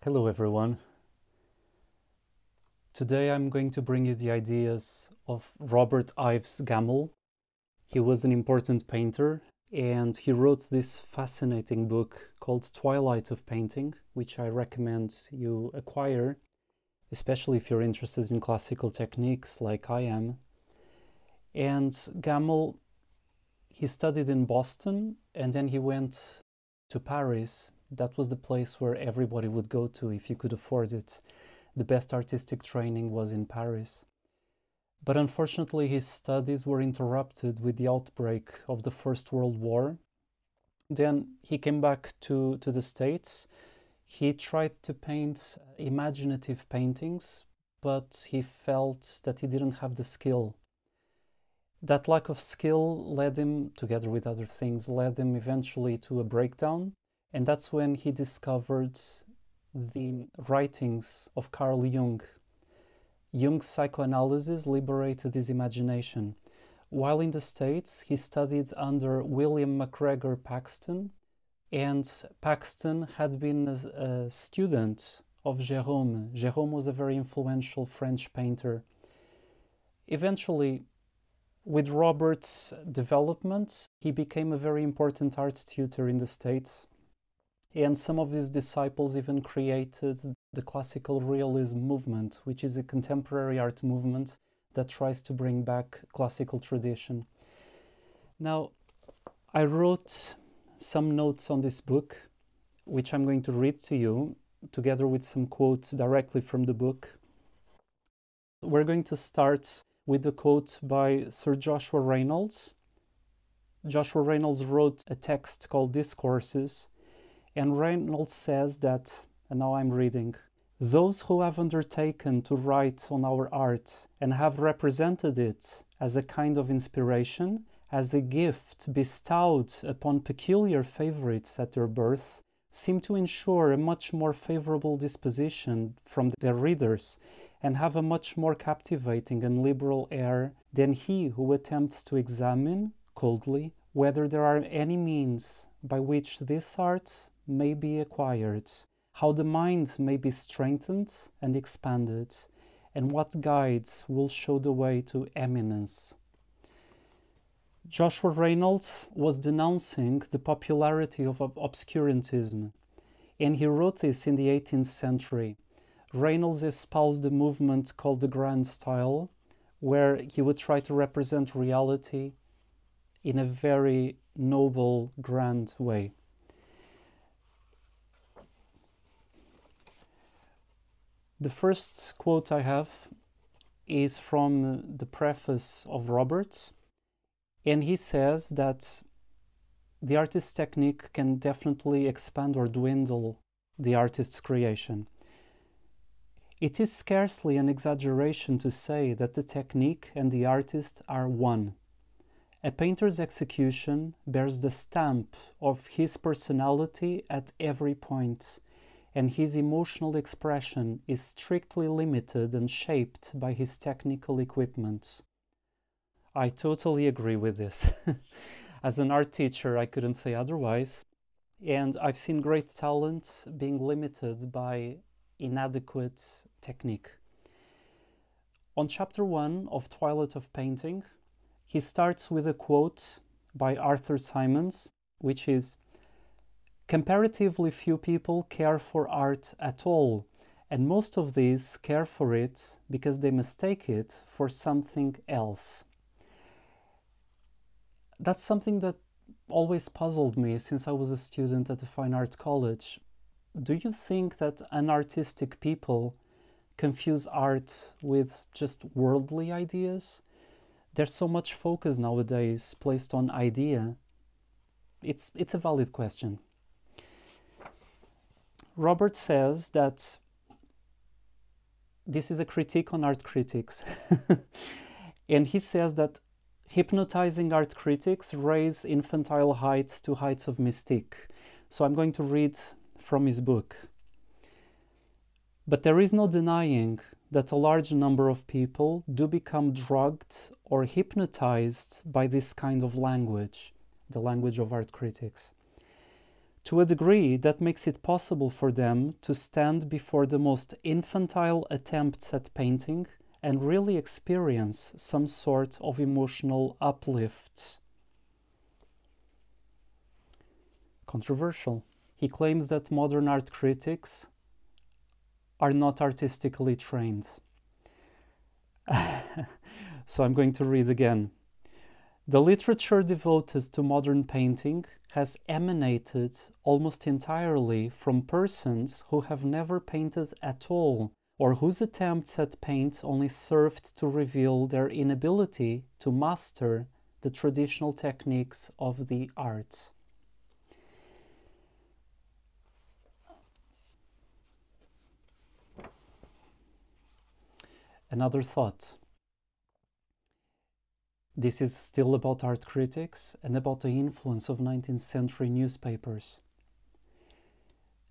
Hello everyone. Today I'm going to bring you the ideas of Robert Ives Gammell. He was an important painter and he wrote this fascinating book called Twilight of Painting, which I recommend you acquire, especially if you're interested in classical techniques like I am. And Gammell, he studied in Boston and then he went to Paris. That was the place where everybody would go to if you could afford it. The best artistic training was in Paris. But unfortunately, his studies were interrupted with the outbreak of the First World War. Then he came back to the States. He tried to paint imaginative paintings, but he felt that he didn't have the skill. That lack of skill led him, together with other things, led him eventually to a breakdown. And that's when he discovered the writings of Carl Jung. Jung's psychoanalysis liberated his imagination. While in the States, he studied under William McGregor Paxton, and Paxton had been a student of Gérôme. Gérôme was a very influential French painter. Eventually, with Robert's development, he became a very important art tutor in the States. And some of his disciples even created the classical realism movement, which is a contemporary art movement that tries to bring back classical tradition. Now, I wrote some notes on this book, which I'm going to read to you, together with some quotes directly from the book. We're going to start with a quote by Sir Joshua Reynolds. Joshua Reynolds wrote a text called Discourses, and Reynolds says that, and now I'm reading, "Those who have undertaken to write on our art and have represented it as a kind of inspiration, as a gift bestowed upon peculiar favorites at their birth, seem to ensure a much more favorable disposition from their readers and have a much more captivating and liberal air than he who attempts to examine, coldly, whether there are any means by which this art may be acquired, how the mind may be strengthened and expanded, and what guides will show the way to eminence." Joshua Reynolds was denouncing the popularity of obscurantism, and he wrote this in the 18th century. Reynolds espoused a movement called the Grand Style, where he would try to represent reality in a very noble, grand way. The first quote I have is from the preface of Robert, and he says that the artist's technique can definitely expand or dwindle the artist's creation. It is scarcely an exaggeration to say that the technique and the artist are one. A painter's execution bears the stamp of his personality at every point, and his emotional expression is strictly limited and shaped by his technical equipment. I totally agree with this. As an art teacher, I couldn't say otherwise, and I've seen great talent being limited by inadequate technique. On chapter 1 of Twilight of Painting, he starts with a quote by Arthur Symons, which is, "Comparatively few people care for art at all, and most of these care for it because they mistake it for something else." That's something that always puzzled me since I was a student at a fine art college. Do you think that unartistic people confuse art with just worldly ideas? There's so much focus nowadays placed on idea. It's a valid question. Robert says that this is a critique on art critics. And he says that hypnotizing art critics raise infantile heights to heights of mystique. So I'm going to read from his book. "But there is no denying that a large number of people do become drugged or hypnotized by this kind of language, the language of art critics. to a degree that makes it possible for them to stand before the most infantile attempts at painting and really experience some sort of emotional uplift. Controversial. He claims that modern art critics are not artistically trained. So I'm going to read again. The literature devoted to modern painting has emanated almost entirely from persons who have never painted at all, or whose attempts at paint only served to reveal their inability to master the traditional techniques of the art. Another thought. This is still about art critics and about the influence of 19th century newspapers.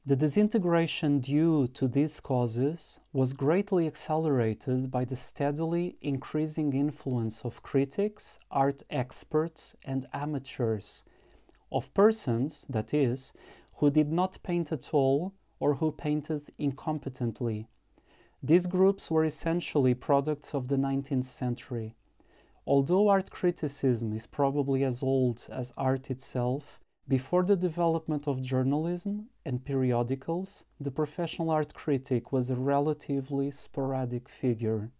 The disintegration due to these causes was greatly accelerated by the steadily increasing influence of critics, art experts, and amateurs, of persons, that is, who did not paint at all or who painted incompetently. These groups were essentially products of the 19th century. Although art criticism is probably as old as art itself, before the development of journalism and periodicals, the professional art critic was a relatively sporadic figure.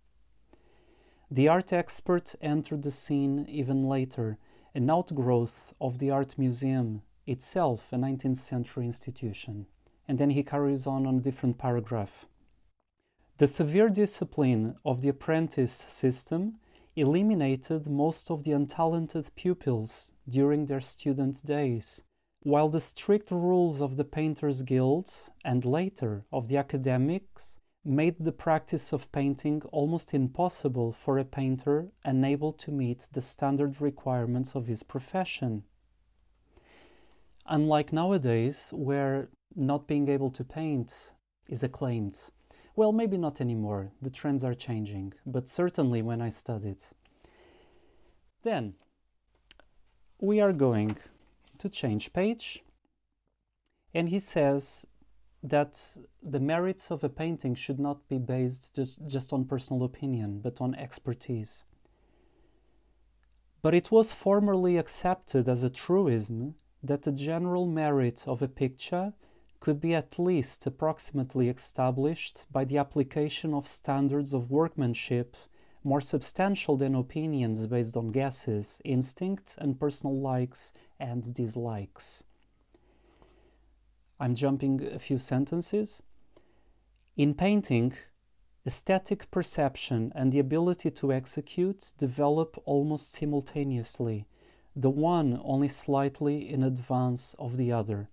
The art expert entered the scene even later, an outgrowth of the art museum, itself a 19th century institution. And then he carries on a different paragraph. The severe discipline of the apprentice system eliminated most of the untalented pupils during their student days, while the strict rules of the painters' guilds and later of the academics made the practice of painting almost impossible for a painter unable to meet the standard requirements of his profession. Unlike nowadays, where not being able to paint is acclaimed. Well, maybe not anymore, the trends are changing, but certainly when I studied. Then, we are going to change page, and he says that the merits of a painting should not be based just on personal opinion, but on expertise. But it was formerly accepted as a truism that the general merit of a picture could be at least approximately established by the application of standards of workmanship more substantial than opinions based on guesses, instincts, and personal likes and dislikes. I'm jumping a few sentences. In painting, aesthetic perception and the ability to execute develop almost simultaneously, the one only slightly in advance of the other.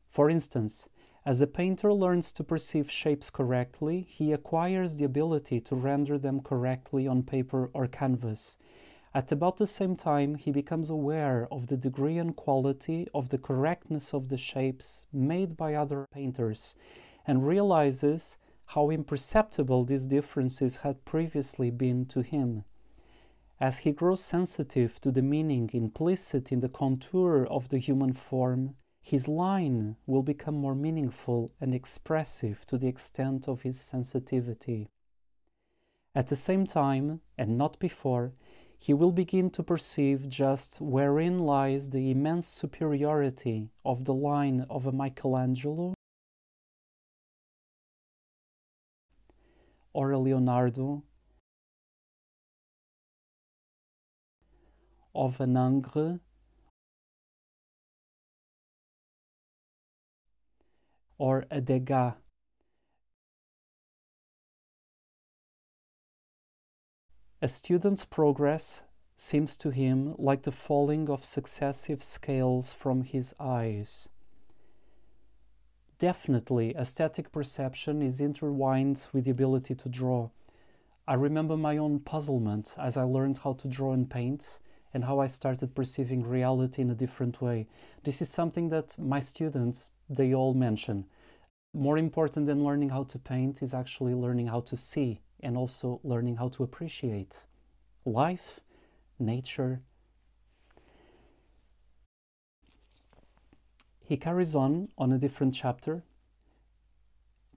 For instance, as a painter learns to perceive shapes correctly, he acquires the ability to render them correctly on paper or canvas. At about the same time, he becomes aware of the degree and quality of the correctness of the shapes made by other painters, and realizes how imperceptible these differences had previously been to him. As he grows sensitive to the meaning implicit in the contour of the human form, his line will become more meaningful and expressive to the extent of his sensitivity. At the same time, and not before, he will begin to perceive just wherein lies the immense superiority of the line of a Michelangelo or a Leonardo, of an Ingres, or a Degas. A student's progress seems to him like the falling of successive scales from his eyes. Definitely, aesthetic perception is intertwined with the ability to draw. I remember my own puzzlement as I learned how to draw and paint, and how I started perceiving reality in a different way. This is something that my students, they all mention. More important than learning how to paint is actually learning how to see, and also learning how to appreciate life, nature. He carries on a different chapter.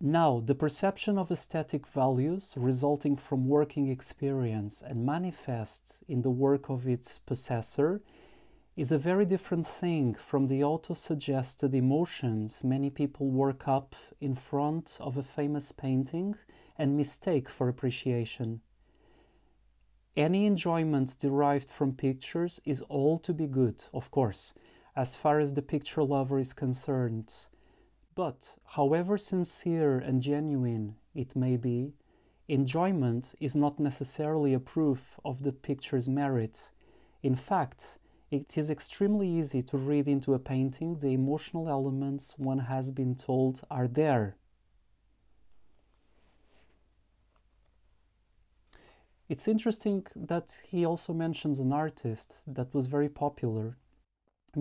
Now, the perception of aesthetic values resulting from working experience and manifest in the work of its possessor is a very different thing from the auto-suggested emotions many people work up in front of a famous painting and mistake for appreciation. Any enjoyment derived from pictures is all to be good, of course, as far as the picture lover is concerned. But, however sincere and genuine it may be, enjoyment is not necessarily a proof of the picture's merit. In fact, it is extremely easy to read into a painting the emotional elements one has been told are there. It's interesting that he also mentions an artist that was very popular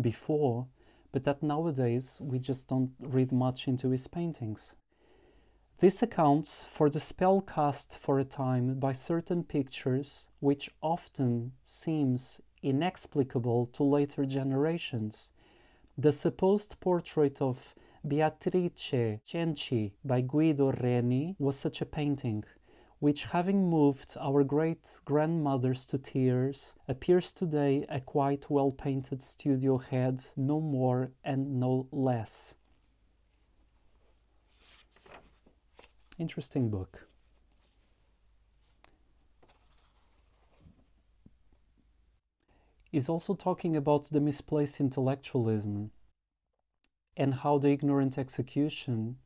before, but that nowadays we just don't read much into his paintings. This accounts for the spell cast for a time by certain pictures, which often seems inexplicable to later generations. The supposed portrait of Beatrice Cenci by Guido Reni was such a painting, which, having moved our great-grandmothers to tears, appears today a quite well-painted studio head, no more and no less. Interesting book. He's also talking about the misplaced intellectualism and how the ignorant execution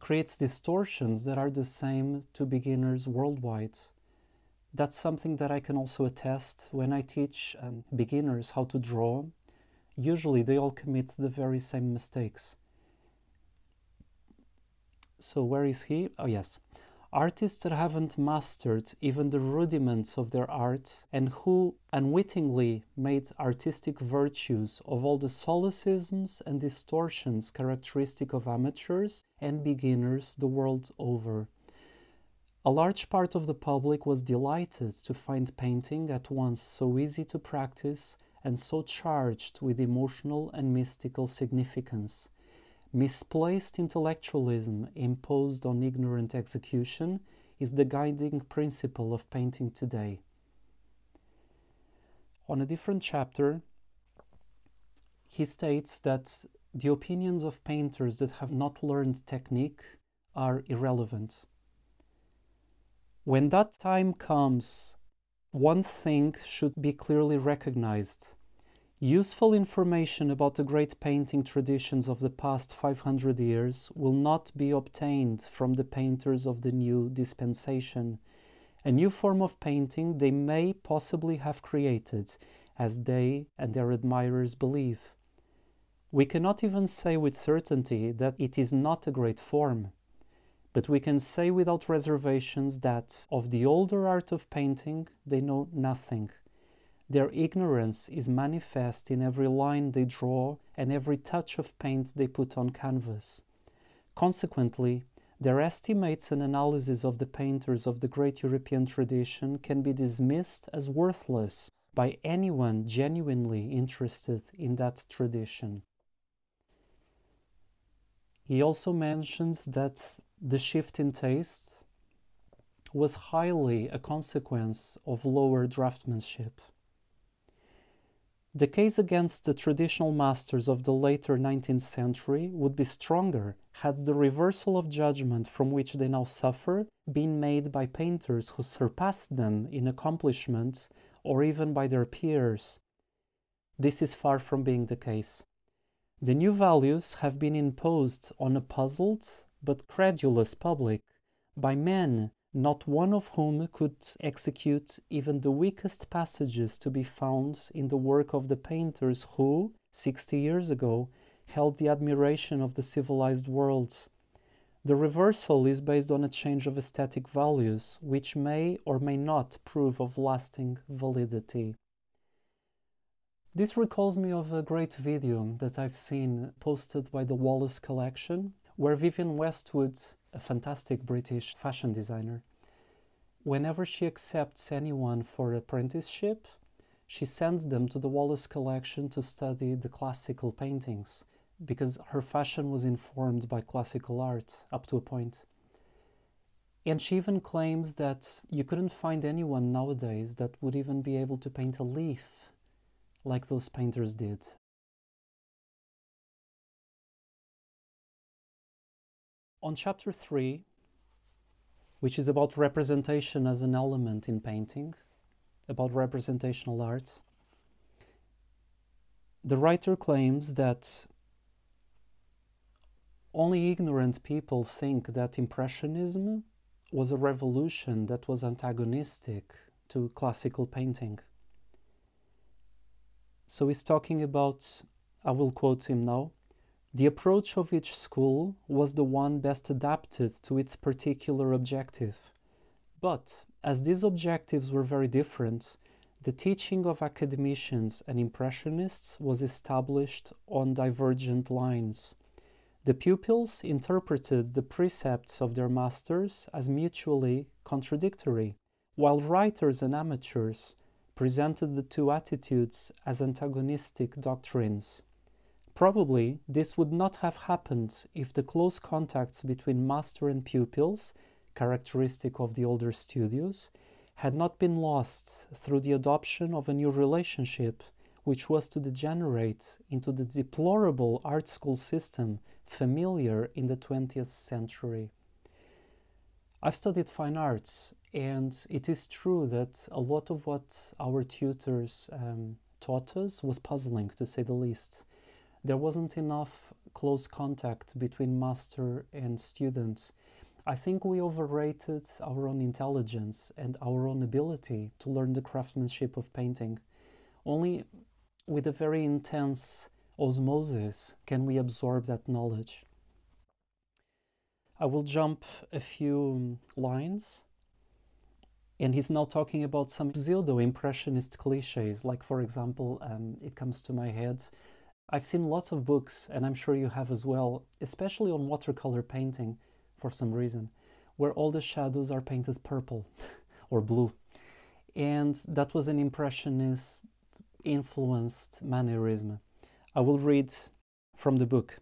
creates distortions that are the same to beginners worldwide. That's something that I can also attest when I teach beginners how to draw. Usually they all commit the very same mistakes. So where is he? Oh yes. Artists that haven't mastered even the rudiments of their art and who unwittingly made artistic virtues of all the solecisms and distortions characteristic of amateurs and beginners the world over. A large part of the public was delighted to find painting at once so easy to practice and so charged with emotional and mystical significance. Misplaced intellectualism imposed on ignorant execution is the guiding principle of painting today. On a different chapter, he states that the opinions of painters that have not learned technique are irrelevant. When that time comes, one thing should be clearly recognized. Useful information about the great painting traditions of the past 500 years will not be obtained from the painters of the new dispensation. A new form of painting they may possibly have created, as they and their admirers believe. We cannot even say with certainty that it is not a great form, but we can say without reservations that of the older art of painting they know nothing. Their ignorance is manifest in every line they draw and every touch of paint they put on canvas. Consequently, their estimates and analysis of the painters of the great European tradition can be dismissed as worthless by anyone genuinely interested in that tradition. He also mentions that the shift in taste was highly a consequence of lower draftsmanship. The case against the traditional masters of the later 19th century would be stronger had the reversal of judgment from which they now suffer been made by painters who surpassed them in accomplishment or even by their peers. This is far from being the case. The new values have been imposed on a puzzled but credulous public by men not one of whom could execute even the weakest passages to be found in the work of the painters who, 60 years ago, held the admiration of the civilized world. The reversal is based on a change of aesthetic values, which may or may not prove of lasting validity. This recalls me of a great video that I've seen posted by the Wallace Collection, where Vivienne Westwood, a fantastic British fashion designer, whenever she accepts anyone for apprenticeship, she sends them to the Wallace Collection to study the classical paintings. because her fashion was informed by classical art up to a point. And she even claims that you couldn't find anyone nowadays that would even be able to paint a leaf like those painters did. On chapter 3, which is about representation as an element in painting, about representational art, the writer claims that only ignorant people think that Impressionism was a revolution that was antagonistic to classical painting. So he's talking about, I will quote him now, "The approach of each school was the one best adapted to its particular objective. But, as these objectives were very different, the teaching of academicians and impressionists was established on divergent lines. The pupils interpreted the precepts of their masters as mutually contradictory, while writers and amateurs presented the two attitudes as antagonistic doctrines. Probably this would not have happened if the close contacts between master and pupils, characteristic of the older studios, had not been lost through the adoption of a new relationship, which was to degenerate into the deplorable art school system familiar in the 20th century." I've studied fine arts, and it is true that a lot of what our tutors taught us was puzzling, to say the least. There wasn't enough close contact between master and student. I think we overrated our own intelligence and our own ability to learn the craftsmanship of painting. Only with a very intense osmosis can we absorb that knowledge. I will jump a few lines, and he's now talking about some pseudo-impressionist cliches, like, for example, it comes to my head, I've seen lots of books, and I'm sure you have as well, especially on watercolor painting, for some reason, where all the shadows are painted purple or blue. And that was an impressionist influenced mannerism. I will read from the book.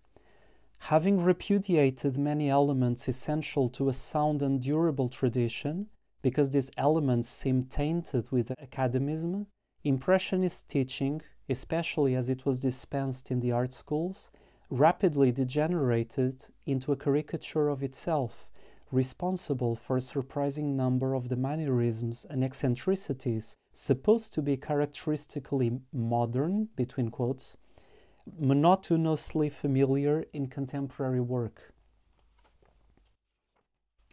"Having repudiated many elements essential to a sound and durable tradition, because these elements seem tainted with academism, Impressionist teaching, especially as it was dispensed in the art schools, rapidly degenerated into a caricature of itself, responsible for a surprising number of the mannerisms and eccentricities supposed to be characteristically modern, between quotes, monotonously familiar in contemporary work."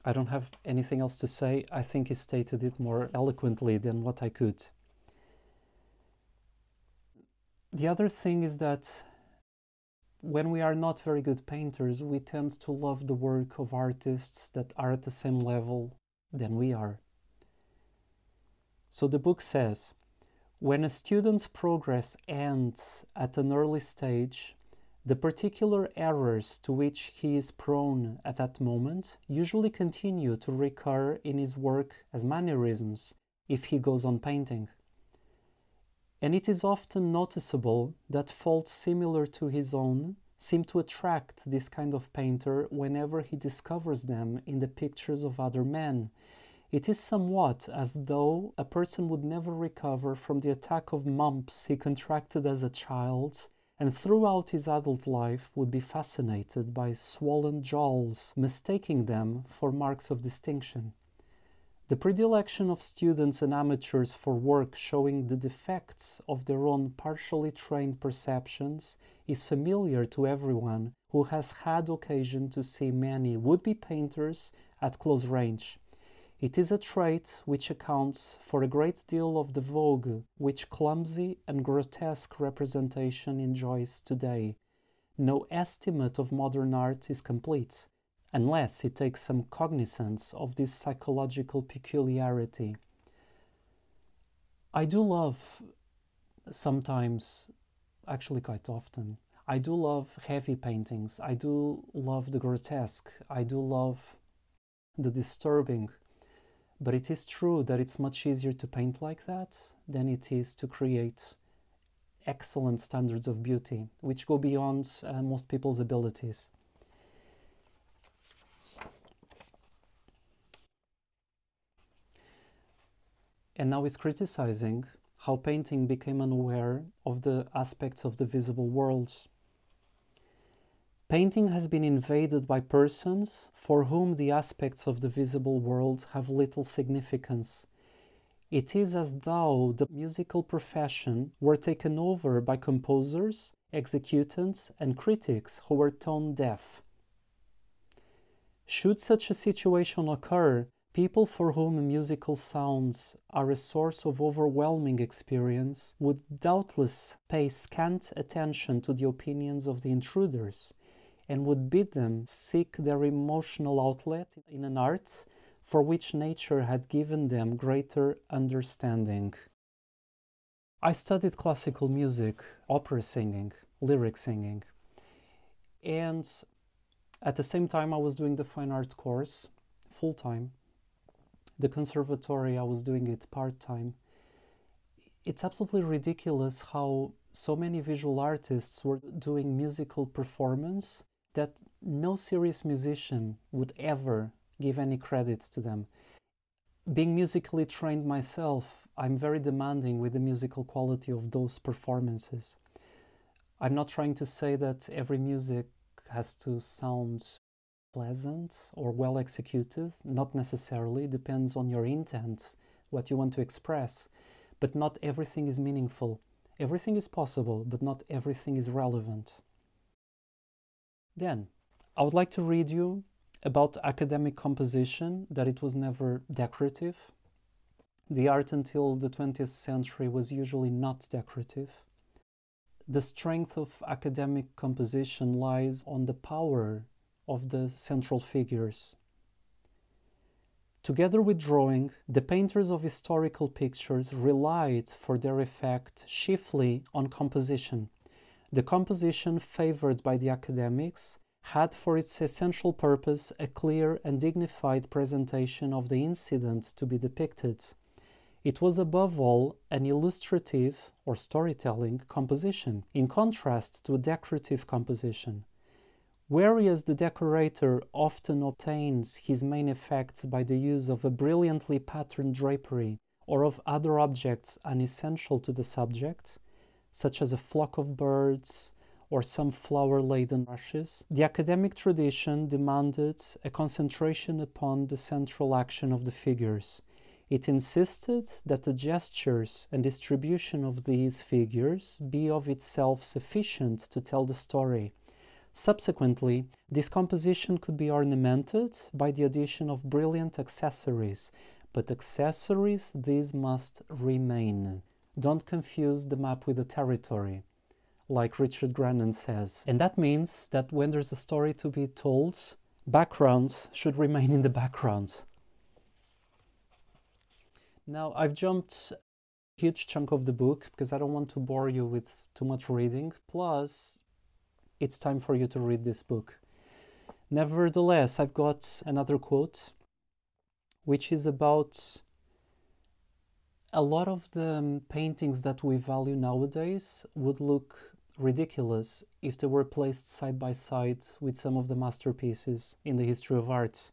I don't have anything else to say. I think he stated it more eloquently than what I could. The other thing is that when we are not very good painters, we tend to love the work of artists that are at the same level than we are. So the book says, "When a student's progress ends at an early stage, the particular errors to which he is prone at that moment usually continue to recur in his work as mannerisms if he goes on painting. And it is often noticeable that faults similar to his own seem to attract this kind of painter whenever he discovers them in the pictures of other men. It is somewhat as though a person would never recover from the attack of mumps he contracted as a child, and throughout his adult life would be fascinated by swollen jowls, mistaking them for marks of distinction. The predilection of students and amateurs for work showing the defects of their own partially trained perceptions is familiar to everyone who has had occasion to see many would-be painters at close range. It is a trait which accounts for a great deal of the vogue which clumsy and grotesque representation enjoys today. No estimate of modern art is complete, unless it takes some cognizance of this psychological peculiarity." I do love sometimes, actually quite often, I do love heavy paintings. I do love the grotesque. I do love the disturbing. But it is true that it's much easier to paint like that than it is to create excellent standards of beauty, which go beyond most people's abilities. And now he's criticizing how painting became unaware of the aspects of the visible world. Painting has been invaded by persons for whom the aspects of the visible world have little significance. It is as though the musical profession were taken over by composers, executants, and critics who were tone deaf. Should such a situation occur, people for whom musical sounds are a source of overwhelming experience would doubtless pay scant attention to the opinions of the intruders, and would bid them seek their emotional outlet in an art for which nature had given them greater understanding. I studied classical music, opera singing, lyric singing, and at the same time I was doing the fine art course full-time. The conservatory, I was doing it part-time. It's absolutely ridiculous how so many visual artists were doing musical performance that no serious musician would ever give any credit to them. Being musically trained myself, I'm very demanding with the musical quality of those performances. I'm not trying to say that every music has to sound pleasant or well executed. Not necessarily, depends on your intent, what you want to express. But not everything is meaningful. Everything is possible, but not everything is relevant. Then, I would like to read you about academic composition, that it was never decorative. The art until the 20th century was usually not decorative. The strength of academic composition lies on the power of the central figures. Together with drawing, the painters of historical pictures relied for their effect chiefly on composition. The composition favored by the academics had for its essential purpose a clear and dignified presentation of the incident to be depicted. It was above all an illustrative or storytelling composition, in contrast to a decorative composition. Whereas the decorator often obtains his main effects by the use of a brilliantly patterned drapery or of other objects unessential to the subject, such as a flock of birds or some flower-laden rushes, the academic tradition demanded a concentration upon the central action of the figures. It insisted that the gestures and distribution of these figures be of itself sufficient to tell the story. Subsequently, this composition could be ornamented by the addition of brilliant accessories, but accessories, these must remain. Don't confuse the map with the territory, like Richard Grannon says. And that means that when there's a story to be told, backgrounds should remain in the background. Now, I've jumped a huge chunk of the book because I don't want to bore you with too much reading. Plus, it's time for you to read this book. Nevertheless, I've got another quote, which is about a lot of the paintings that we value nowadays would look ridiculous if they were placed side by side with some of the masterpieces in the history of art.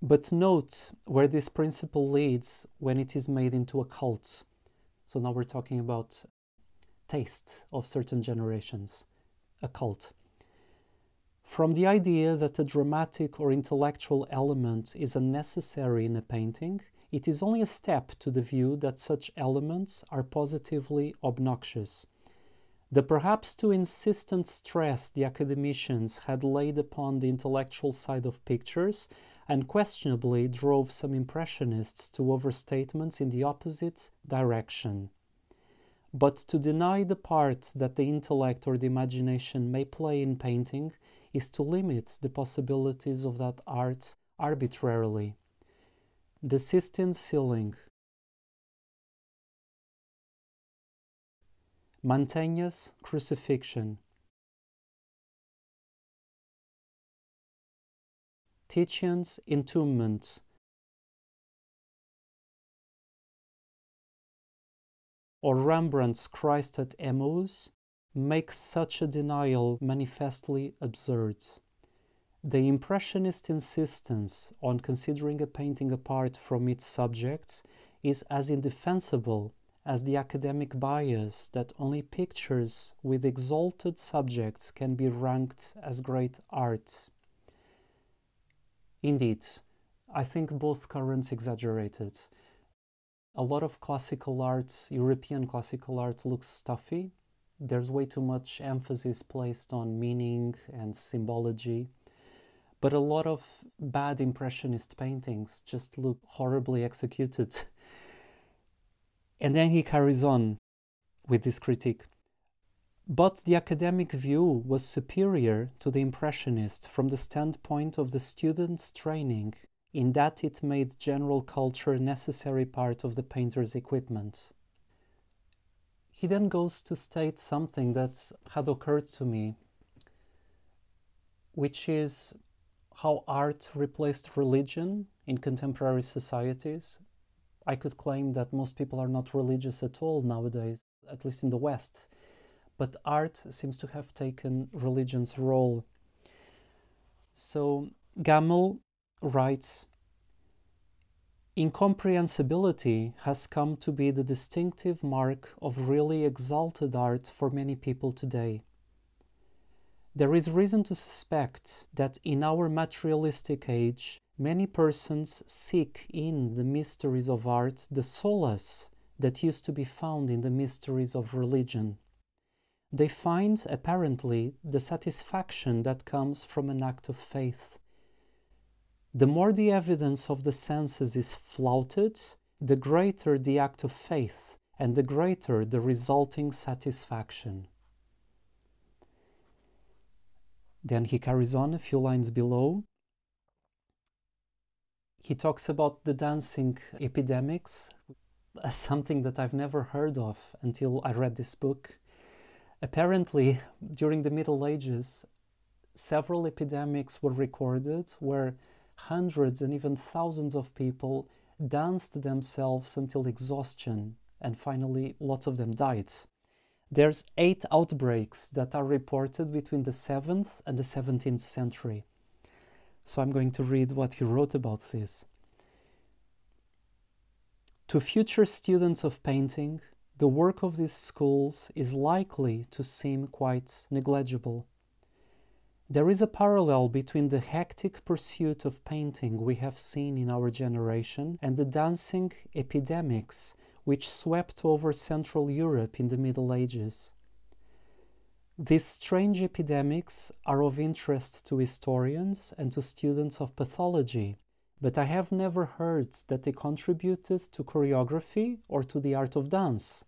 But note where this principle leads when it is made into a cult. So now we're talking about taste of certain generations, a cult. From the idea that a dramatic or intellectual element is unnecessary in a painting, it is only a step to the view that such elements are positively obnoxious. The perhaps too insistent stress the academicians had laid upon the intellectual side of pictures unquestionably drove some impressionists to overstatements in the opposite direction. But to deny the part that the intellect or the imagination may play in painting is to limit the possibilities of that art arbitrarily. The Sistine Ceiling. Mantegna's Crucifixion. Titian's Entombment. or Rembrandt's Christ at Emmaus makes such a denial manifestly absurd. The Impressionist insistence on considering a painting apart from its subjects is as indefensible as the academic bias that only pictures with exalted subjects can be ranked as great art. Indeed, I think both currents exaggerated. A lot of classical art, European classical art, looks stuffy. There's way too much emphasis placed on meaning and symbology. But a lot of bad Impressionist paintings just look horribly executed. And then he carries on with this critique. But the academic view was superior to the Impressionist from the standpoint of the student's training, in that it made general culture a necessary part of the painter's equipment. He then goes to state something that had occurred to me, which is how art replaced religion in contemporary societies. I could claim that most people are not religious at all nowadays, at least in the West, but art seems to have taken religion's role. So Gammell writes, "Incomprehensibility has come to be the distinctive mark of really exalted art for many people today. There is reason to suspect that in our materialistic age, many persons seek in the mysteries of art the solace that used to be found in the mysteries of religion. They find, apparently, the satisfaction that comes from an act of faith. The more the evidence of the senses is flouted, the greater the act of faith, and the greater the resulting satisfaction." Then he carries on a few lines below. He talks about the dancing epidemics, something that I've never heard of until I read this book. Apparently, during the Middle Ages, several epidemics were recorded where hundreds and even thousands of people danced themselves until exhaustion, and finally lots of them died. There's 8 outbreaks that are reported between the 7th and the 17th century. So I'm going to read what he wrote about this. "To future students of painting, the work of these schools is likely to seem quite negligible. There is a parallel between the hectic pursuit of painting we have seen in our generation and the dancing epidemics which swept over Central Europe in the Middle Ages. These strange epidemics are of interest to historians and to students of pathology, but I have never heard that they contributed to choreography or to the art of dance.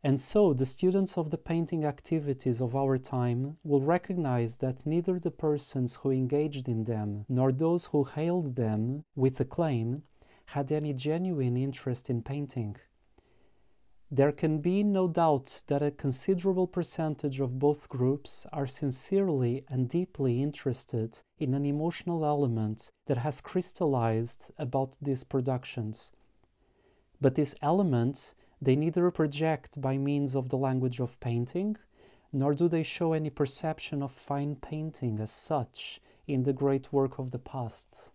And so the students of the painting activities of our time will recognize that neither the persons who engaged in them nor those who hailed them with acclaim had any genuine interest in painting. There can be no doubt that a considerable percentage of both groups are sincerely and deeply interested in an emotional element that has crystallized about these productions. But this element they neither project by means of the language of painting, nor do they show any perception of fine painting as such in the great work of the past."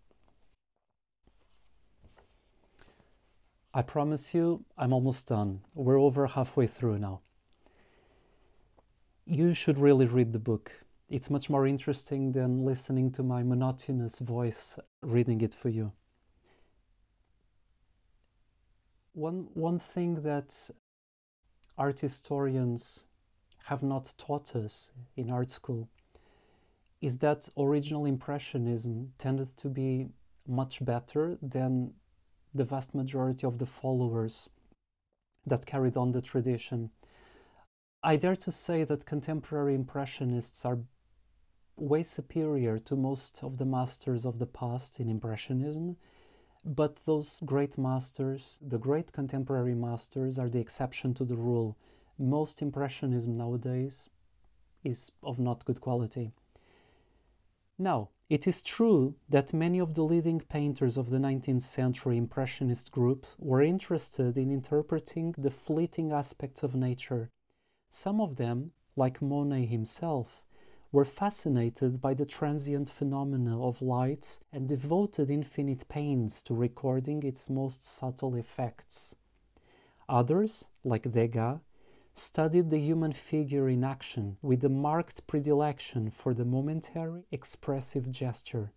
I promise you, I'm almost done. We're over halfway through now. You should really read the book. It's much more interesting than listening to my monotonous voice reading it for you. One thing that art historians have not taught us in art school is that original Impressionism tended to be much better than the vast majority of the followers that carried on the tradition. I dare to say that contemporary Impressionists are way superior to most of the masters of the past in Impressionism, but those great masters, the great contemporary masters, are the exception to the rule. Most Impressionism nowadays is of not good quality. Now, It is true that many of the leading painters of the 19th century Impressionist group were interested in interpreting the fleeting aspects of nature. Some of them, like Monet himself, were fascinated by the transient phenomena of light and devoted infinite pains to recording its most subtle effects. Others, like Degas, studied the human figure in action with a marked predilection for the momentary expressive gesture.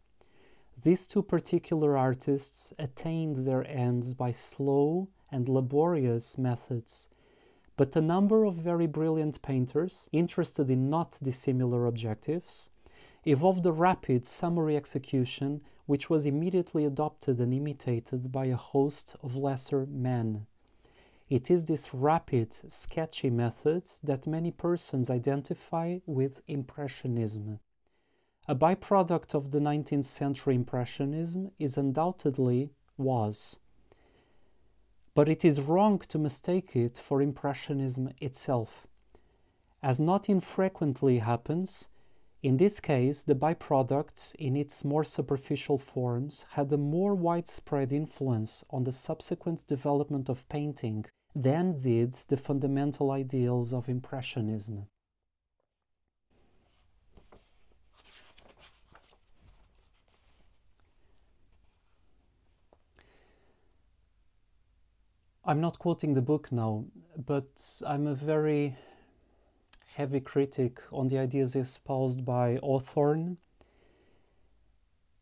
These two particular artists attained their ends by slow and laborious methods, but a number of very brilliant painters, interested in not dissimilar objectives, evolved a rapid summary execution which was immediately adopted and imitated by a host of lesser men. It is this rapid, sketchy method that many persons identify with Impressionism. A byproduct of the 19th century Impressionism is undoubtedly was. But it is wrong to mistake it for Impressionism itself. As not infrequently happens, in this case the byproduct, in its more superficial forms, had a more widespread influence on the subsequent development of painting than did the fundamental ideals of Impressionism. I'm not quoting the book now, but I'm a very heavy critic on the ideas espoused by Hawthorne,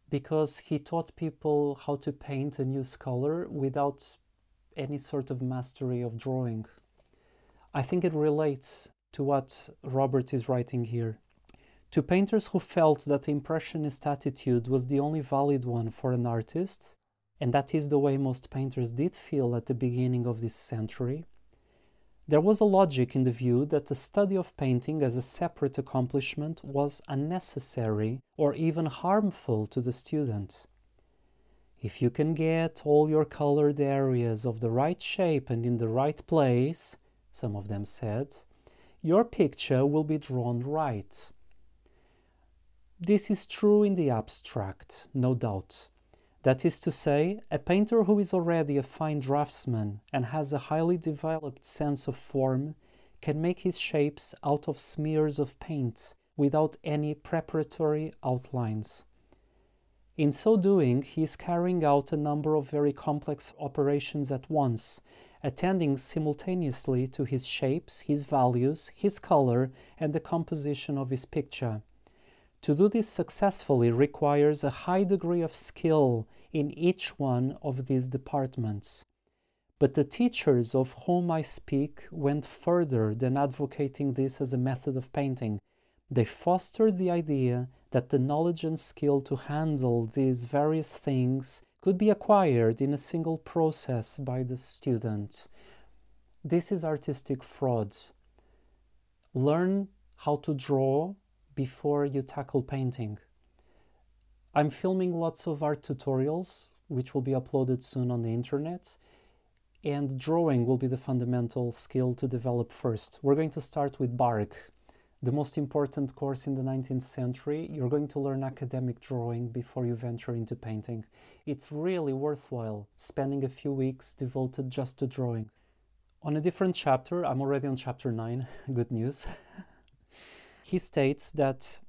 because he taught people how to paint and use color without any sort of mastery of drawing. I think it relates to what Robert is writing here. To painters who felt that the Impressionist attitude was the only valid one for an artist, and that is the way most painters did feel at the beginning of this century, there was a logic in the view that the study of painting as a separate accomplishment was unnecessary or even harmful to the student. If you can get all your colored areas of the right shape and in the right place, some of them said, your picture will be drawn right. This is true in the abstract, no doubt. That is to say, a painter who is already a fine draftsman and has a highly developed sense of form can make his shapes out of smears of paint without any preparatory outlines. In so doing, he is carrying out a number of very complex operations at once, attending simultaneously to his shapes, his values, his color, and the composition of his picture. To do this successfully requires a high degree of skill in each one of these departments. But the teachers of whom I speak went further than advocating this as a method of painting. They fostered the idea that the knowledge and skill to handle these various things could be acquired in a single process by the student. This is artistic fraud. Learn how to draw before you tackle painting. I'm filming lots of art tutorials, which will be uploaded soon on the internet, and drawing will be the fundamental skill to develop first. We're going to start with bark, the most important course in the 19th century. You're going to learn academic drawing before you venture into painting. It's really worthwhile spending a few weeks devoted just to drawing. On a different chapter, I'm already on chapter 9, good news. He states that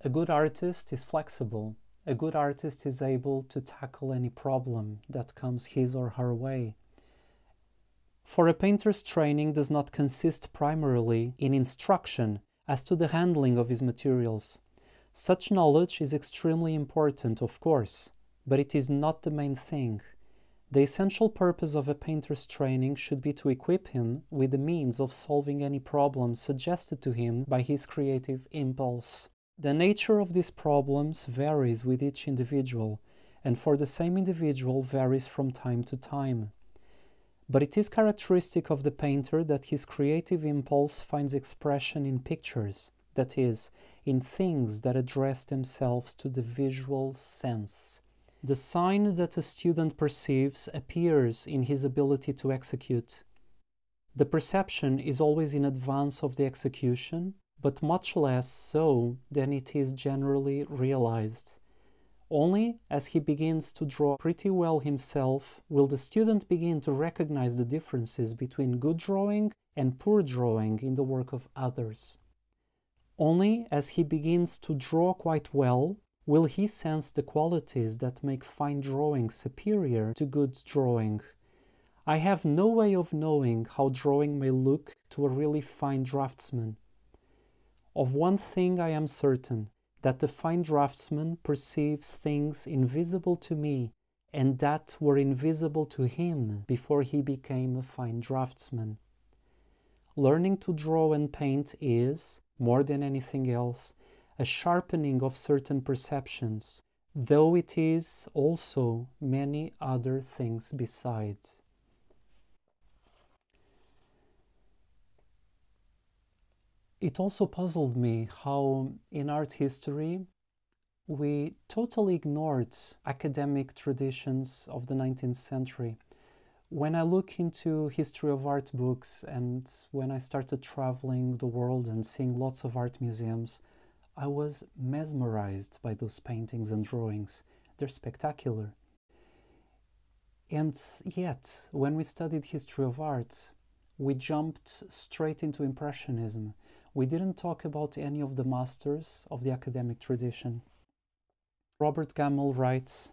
a good artist is flexible. A good artist is able to tackle any problem that comes his or her way. For a painter's training does not consist primarily in instruction as to the handling of his materials. Such knowledge is extremely important, of course, but it is not the main thing. The essential purpose of a painter's training should be to equip him with the means of solving any problem suggested to him by his creative impulse. The nature of these problems varies with each individual, and for the same individual varies from time to time. But it is characteristic of the painter that his creative impulse finds expression in pictures, that is, in things that address themselves to the visual sense. The sign that a student perceives appears in his ability to execute. The perception is always in advance of the execution, but much less so than it is generally realized. Only as he begins to draw pretty well himself will the student begin to recognize the differences between good drawing and poor drawing in the work of others. Only as he begins to draw quite well will he sense the qualities that make fine drawing superior to good drawing. I have no way of knowing how drawing may look to a really fine draftsman. Of one thing I am certain, that the fine draftsman perceives things invisible to me and that were invisible to him before he became a fine draftsman. Learning to draw and paint is, more than anything else, a sharpening of certain perceptions, though it is also many other things besides. It also puzzled me how in art history we totally ignored academic traditions of the 19th century. When I look into history of art books and when I started traveling the world and seeing lots of art museums, I was mesmerized by those paintings and drawings. They're spectacular. And yet, when we studied history of art, we jumped straight into Impressionism. We didn't talk about any of the masters of the academic tradition. Robert Gammell writes,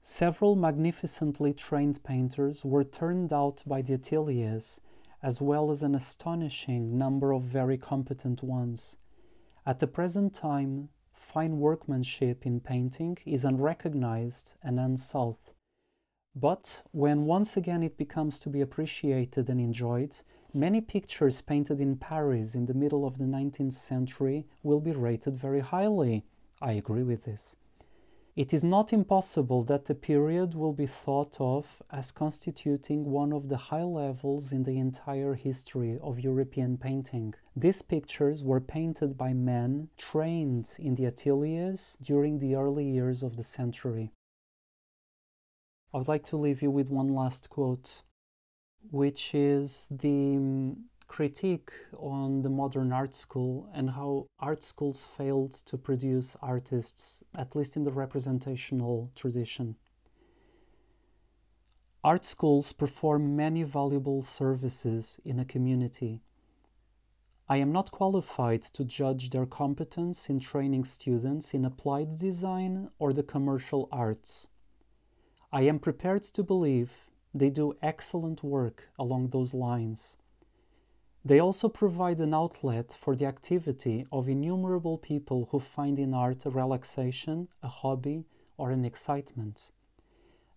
"Several magnificently trained painters were turned out by the ateliers, as well as an astonishing number of very competent ones. At the present time, fine workmanship in painting is unrecognized and unsought. But when once again it becomes to be appreciated and enjoyed, many pictures painted in Paris in the middle of the 19th century will be rated very highly." I agree with this. It is not impossible that the period will be thought of as constituting one of the high levels in the entire history of European painting. These pictures were painted by men trained in the ateliers during the early years of the century. I would like to leave you with one last quote, which is the critique on the modern art school and how art schools failed to produce artists, at least in the representational tradition. Art schools perform many valuable services in a community. I am not qualified to judge their competence in training students in applied design or the commercial arts. I am prepared to believe they do excellent work along those lines. They also provide an outlet for the activity of innumerable people who find in art a relaxation, a hobby, or an excitement.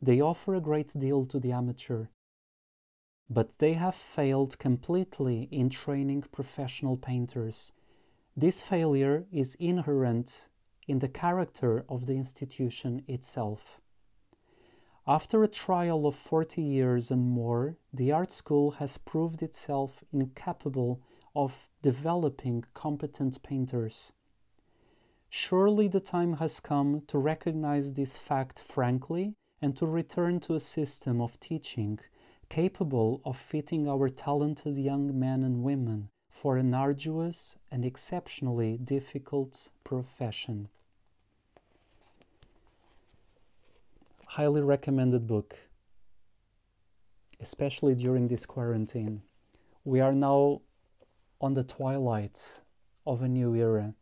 They offer a great deal to the amateur. But they have failed completely in training professional painters. This failure is inherent in the character of the institution itself. After a trial of 40 years and more, the art school has proved itself incapable of developing competent painters. Surely the time has come to recognize this fact frankly and to return to a system of teaching capable of fitting our talented young men and women for an arduous and exceptionally difficult profession. Highly recommended book, especially during this quarantine. We are now on the twilight of a new era.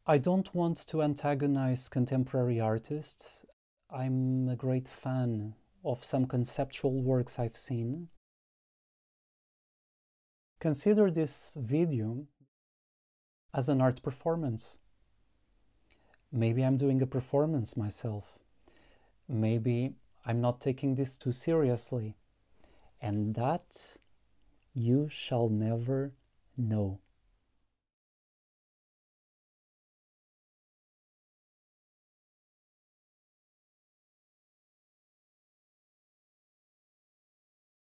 I don't want to antagonize contemporary artists. I'm a great fan of some conceptual works I've seen. Consider this video as an art performance. Maybe I'm doing a performance myself. Maybe I'm not taking this too seriously. And that you shall never know.